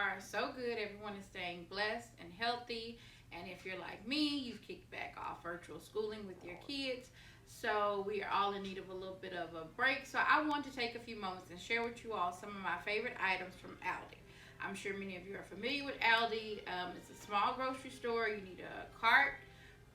are so good. Everyone is staying blessed and healthy. And if you're like me, you've kicked back off virtual schooling with your kids. So we are all in need of a little bit of a break. So I want to take a few moments and share with you all some of my favorite items from Aldi. I'm sure many of you are familiar with Aldi. It's a small grocery store. You need a cart,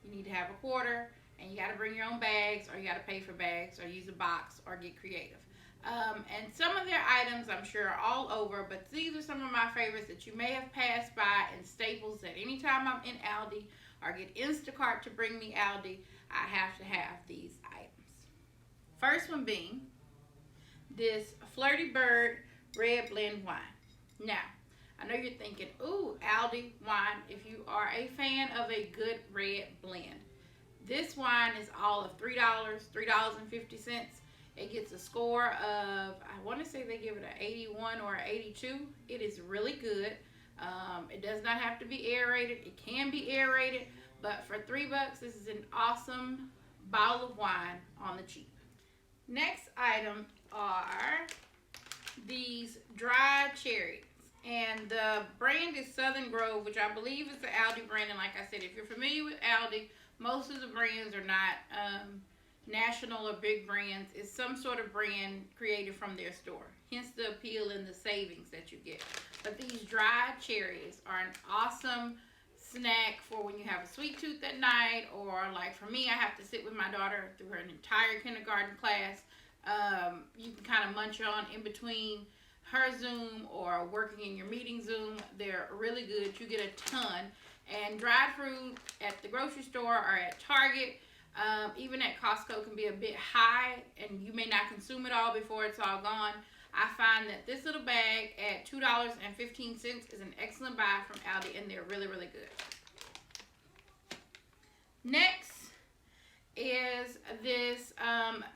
you need to have a quarter, and you got to bring your own bags, or you got to pay for bags, or use a box, or get creative. And some of their items I'm sure are all over, but these are some of my favorites that you may have passed by and staples that anytime I'm in Aldi or get Instacart to bring me Aldi, I have to have these items. First one being this Flirty Bird Red Blend wine. Now, I know you're thinking, ooh, Aldi wine, if you are a fan of a good red blend. This wine is all of $3, $3.50. It gets a score of, I want to say they give it an 81 or an 82. It is really good. It does not have to be aerated. It can be aerated, but for $3, this is an awesome bottle of wine on the cheap. Next item are these dried cherries. And the brand is Southern Grove, which I believe is the Aldi brand. And like I said, if you're familiar with Aldi, most of the brands are not national or big brands. It's some sort of brand created from their store. Hence the appeal and the savings that you get. But these dried cherries are an awesome snack for when you have a sweet tooth at night, or like for me, I have to sit with my daughter through her entire kindergarten class. You can kind of munch on in between her Zoom or working in your meeting Zoom. They're really good. You get a ton. And dried fruit at the grocery store or at Target, even at Costco, can be a bit high, and you may not consume it all before it's all gone. I find that this little bag at $2.15 is an excellent buy from Aldi, and they're really, really good. Next is this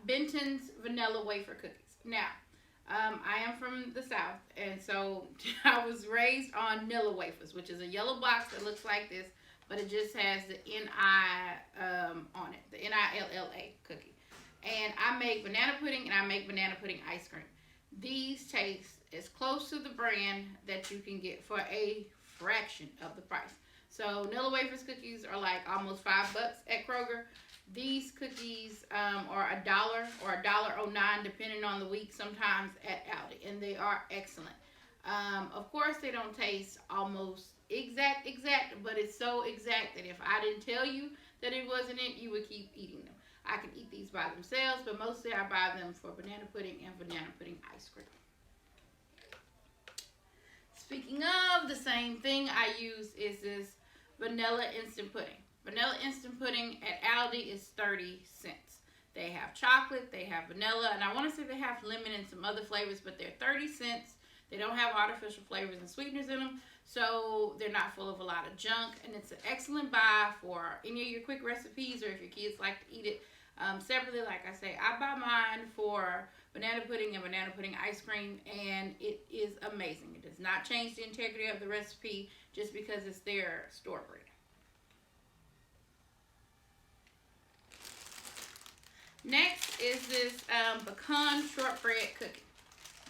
Benton's Vanilla Wafer Cookies. Now, I am from the South, and so I was raised on Nilla wafers, which is a yellow box that looks like this, but it just has the N-I on it, the N-I-L-L-A cookie. And I make banana pudding, and I make banana pudding ice cream. These taste as close to the brand that you can get for a fraction of the price. So Nilla Wafers cookies are like almost $5 at Kroger. These cookies are $1 or $1.09 depending on the week, sometimes at Aldi, and they are excellent. Of course, they don't taste almost exact, but it's so exact that if I didn't tell you that it wasn't it, you would keep eating them. I can eat these by themselves, but mostly I buy them for banana pudding and banana pudding ice cream. Speaking of the same thing I use is this vanilla instant pudding. Vanilla instant pudding at Aldi is 30 cents. They have chocolate, they have vanilla, and I want to say they have lemon and some other flavors, but they're 30 cents. They don't have artificial flavors and sweeteners in them, so they're not full of a lot of junk, and it's an excellent buy for any of your quick recipes, or if your kids like to eat it separately. Like I say, I buy mine for banana pudding and banana pudding ice cream, and it is amazing. It does not change the integrity of the recipe just because it's their store brand. Next is this pecan shortbread cookie.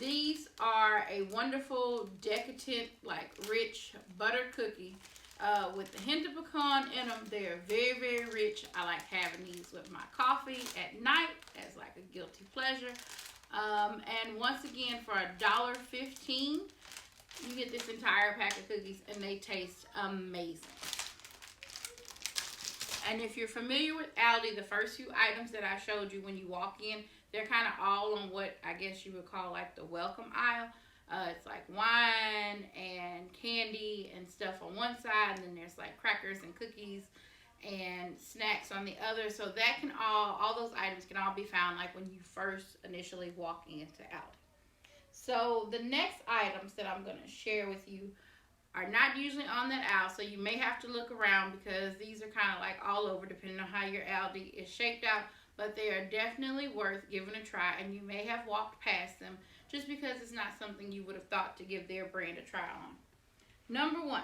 These are a wonderful, decadent, like rich butter cookie with a hint of pecan in them. They are very, very rich. I like having these with my coffee at night as like a guilty pleasure. And once again, for $1.15, you get this entire pack of cookies, and they taste amazing. And if you're familiar with Aldi, the first few items that I showed you when you walk in, they're kind of all on what I guess you would call like the welcome aisle. It's like wine and candy and stuff on one side, and then there's like crackers and cookies and snacks on the other. So that can all those items can all be found like when you first initially walk into Aldi. So the next items that I'm going to share with you are not usually on that aisle, so you may have to look around because these are kind of like all over depending on how your Aldi is shaped out, but they are definitely worth giving a try, and you may have walked past them just because it's not something you would have thought to give their brand a try on. Number one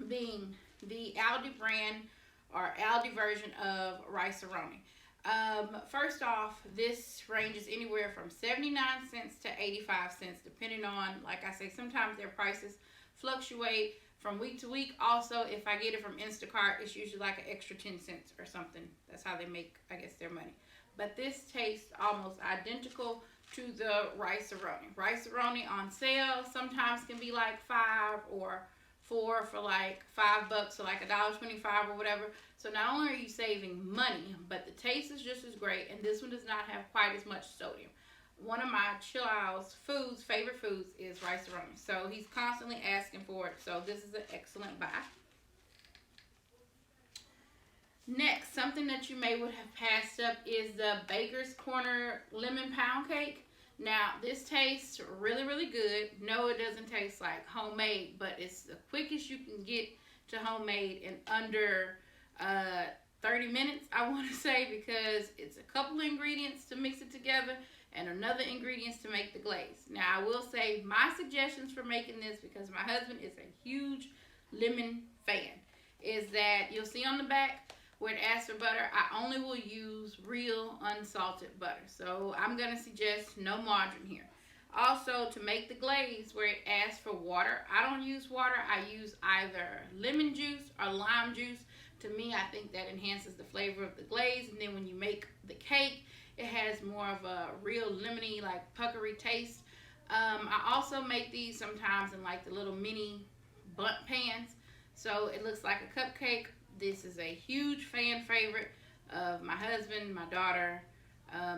being the Aldi brand or Aldi version of rice-a-roni. First off, this ranges anywhere from 79 cents to 85 cents, depending on, like I say, sometimes their prices fluctuate from week to week. Also, if I get it from Instacart, it's usually like an extra 10 cents or something. That's how they make, I guess, their money. But this tastes almost identical to the rice-a-roni. Rice-a-roni on sale sometimes can be like $5 or $4 for like $5, so like $1.25 or whatever. So not only are you saving money, but the taste is just as great, and this one does not have quite as much sodium. One of my child's favorite foods is rice-a-roni, so he's constantly asking for it. So this is an excellent buy. Next, something that you may would have passed up is the Baker's Corner Lemon Pound Cake. Now, this tastes really, really good. No, it doesn't taste like homemade, but it's the quickest you can get to homemade in under 30 minutes, I want to say, because it's a couple of ingredients to mix it together and another ingredients to make the glaze. Now, I will say my suggestions for making this, because my husband is a huge lemon fan, is that you'll see on the back where it asks for butter, I only will use real unsalted butter. So I'm going to suggest no margarine here. Also, to make the glaze where it asks for water, I don't use water. I use either lemon juice or lime juice. To me, I think that enhances the flavor of the glaze. And then when you make the cake, it has more of a real lemony, like puckery taste. I also make these sometimes in like the little mini bundt pans. So it looks like a cupcake. This is a huge fan favorite of my husband, my daughter,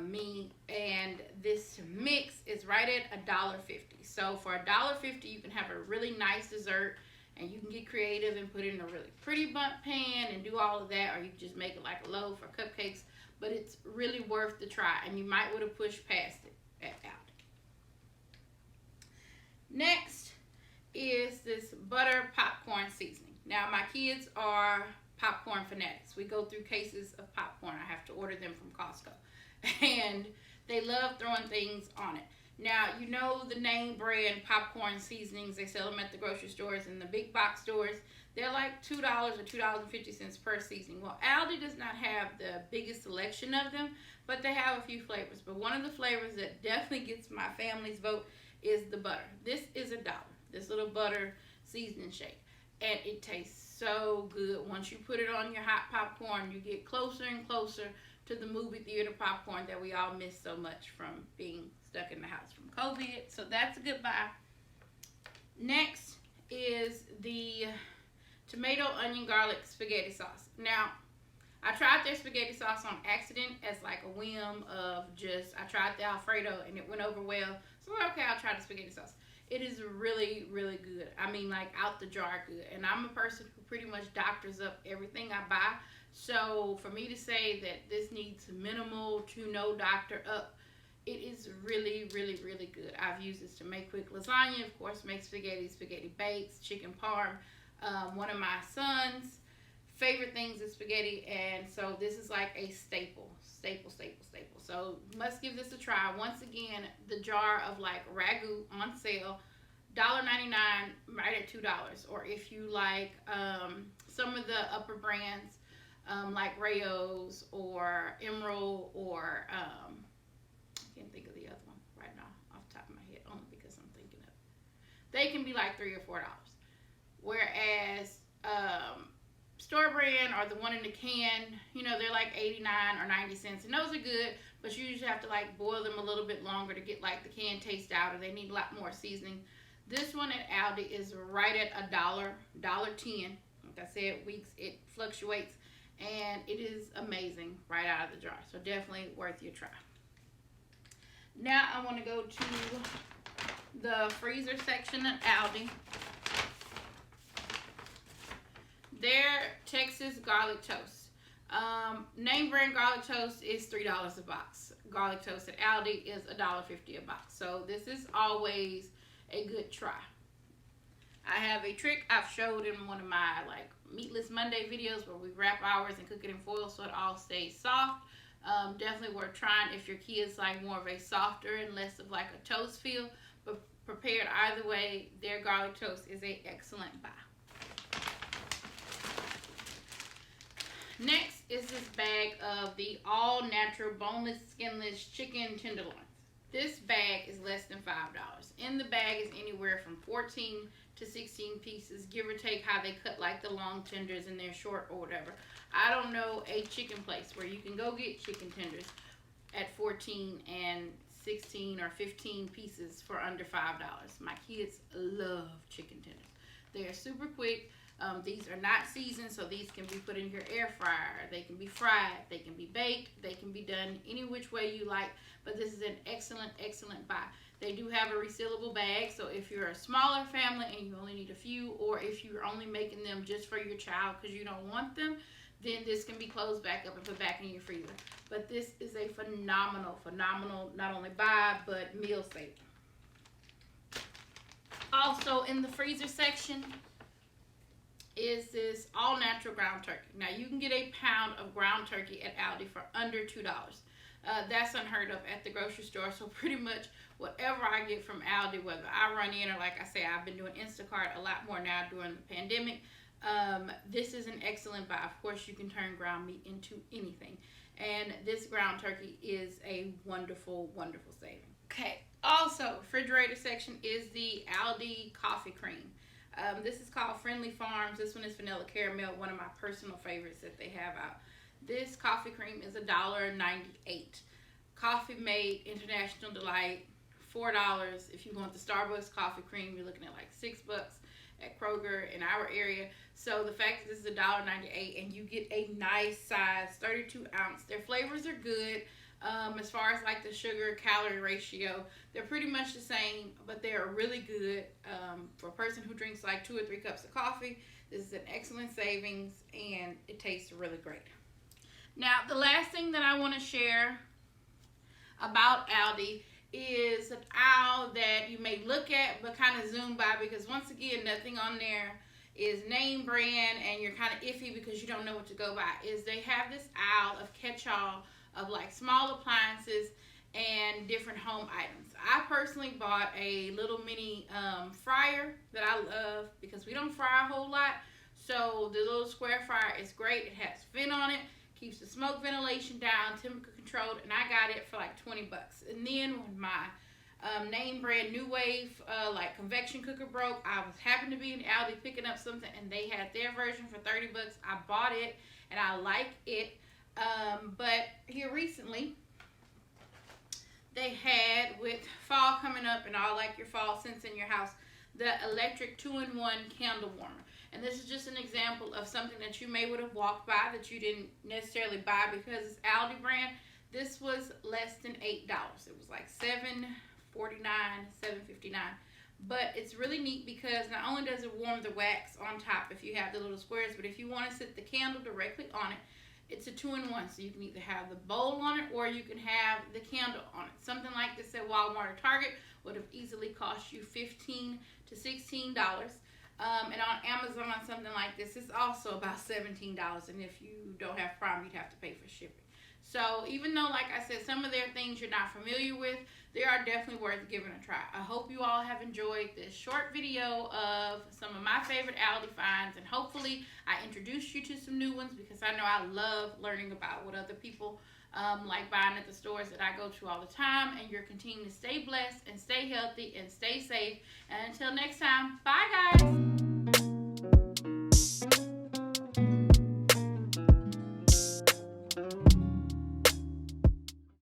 me, and this mix is right at $1.50. So for $1.50, you can have a really nice dessert, and you can get creative and put it in a really pretty bundt pan and do all of that, or you can just make it like a loaf for cupcakes. But it's really worth the try, and you might want to push past it at Aldi. Next is this butter popcorn seasoning. Now, my kids are popcorn fanatics. We go through cases of popcorn. I have to order them from Costco. And they love throwing things on it. Now, you know the name brand popcorn seasonings. They sell them at the grocery stores and the big box stores. They're like $2 or $2.50 per seasoning. Well, Aldi does not have the biggest selection of them, but they have a few flavors. But one of the flavors that definitely gets my family's vote is the butter. This is $1. This little butter seasoning shake. And it tastes so good. Once you put it on your hot popcorn, you get closer and closer to the movie theater popcorn that we all miss so much from being stuck in the house from COVID. So that's a good buy. Next is the tomato, onion, garlic spaghetti sauce. Now, I tried their spaghetti sauce on accident as like a whim of just, I tried the Alfredo and it went over well. So okay, I'll try the spaghetti sauce. It is really, really good. I mean, like out the jar good. And I'm a person who pretty much doctors up everything I buy. So for me to say that this needs minimal to no doctor up, it is really, really, really good. I've used this to make quick lasagna, of course, make spaghetti bakes, chicken parm. One of my son's favorite things is spaghetti, and so this is like a staple. So must give this a try. Once again, the jar of like ragu on sale, $1.99 right at $2. Or if you like some of the upper brands like Rayo's or Emerald or I can't think of the other one right now off the top of my head, only because I'm thinking of it. They can be like $3 or $4. Whereas store brand or the one in the can, you know, they're like 89 or 90 cents, and those are good, but you usually have to like boil them a little bit longer to get like the can taste out, or they need a lot more seasoning. This one at Aldi is right at $1, $1.10. Like I said, weeks it fluctuates, and it is amazing right out of the jar. So definitely worth your try. Now I want to go to the freezer section at Aldi. Their Texas garlic toast. Name brand garlic toast is $3 a box. Garlic toast at Aldi is $1.50 a box. So this is always a good try. I have a trick I've showed in one of my like Meatless Monday videos where we wrap ours and cook it in foil so it all stays soft. Definitely worth trying if your kids like more of a softer and less of like a toast feel. But prepared either way, their garlic toast is an excellent buy. Next is this bag of the all natural boneless skinless chicken tenderloins. This bag is less than $5. In the bag is anywhere from 14 to 16 pieces, give or take how they cut like the long tenders and they're short or whatever. I don't know a chicken place where you can go get chicken tenders at 14 and 16 or 15 pieces for under $5. My kids love chicken tenders. They are super quick. These are not seasoned, so these can be put in your air fryer. They can be fried. They can be baked. They can be done any which way you like, but this is an excellent, excellent buy. They do have a resealable bag, so if you're a smaller family and you only need a few, or if you're only making them just for your child because you don't want them, then this can be closed back up and put back in your freezer. But this is a phenomenal, phenomenal, not only buy, but meal saver. Also in the freezer section is this all natural ground turkey. Now you can get a pound of ground turkey at Aldi for under $2. That's unheard of at the grocery store. So pretty much whatever I get from Aldi, whether I run in or like I say, I've been doing Instacart a lot more now during the pandemic. This is an excellent buy. Of course, you can turn ground meat into anything. And this ground turkey is a wonderful, wonderful saving. Okay, also refrigerator section is the Aldi coffee cream. This is called Friendly Farms. This one is vanilla caramel, one of my personal favorites that they have out. This coffee cream is $1.98. Coffee Mate, International Delight, $4. If you want the Starbucks coffee cream, you're looking at like $6 at Kroger in our area. So the fact that this is $1.98 and you get a nice size 32 ounce. Their flavors are good. As far as like the sugar calorie ratio, they're pretty much the same, but they are really good. For a person who drinks like 2 or 3 cups of coffee, this is an excellent savings and it tastes really great. Now the last thing that I want to share about Aldi is an aisle that you may look at but kind of zoom by, because once again nothing on there is name brand and you're kind of iffy because you don't know what to go by. Is they have this aisle of catch-all of like small appliances and different home items. I personally bought a little mini fryer that I love because we don't fry a whole lot. So the little square fryer is great. It has vent on it, keeps the smoke ventilation down, temperature controlled, and I got it for like $20. And then when my name brand New Wave like convection cooker broke, I was happened to be in Aldi picking up something and they had their version for $30. I bought it and I like it. But here recently they had, with fall coming up and all like your fall scents in your house, the electric 2-in-1 candle warmer. And this is just an example of something that you may would have walked by that you didn't necessarily buy because it's Aldi brand. This was less than $8. It was like $7.49, $7.59. But it's really neat because not only does it warm the wax on top if you have the little squares, but if you want to sit the candle directly on it, it's a 2-in-1. So you can either have the bowl on it or you can have the candle on it. Something like this at Walmart or Target would have easily cost you $15 to $16. And on Amazon, something like this is also about $17. And if you don't have Prime, you'd have to pay for shipping. So even though, like I said, some of their things you're not familiar with, they are definitely worth giving a try. I hope you all have enjoyed this short video of some of my favorite Aldi finds, and hopefully I introduced you to some new ones because I know I love learning about what other people like buying at the stores that I go to all the time. And you're continuing to stay blessed and stay healthy and stay safe. And until next time, bye guys.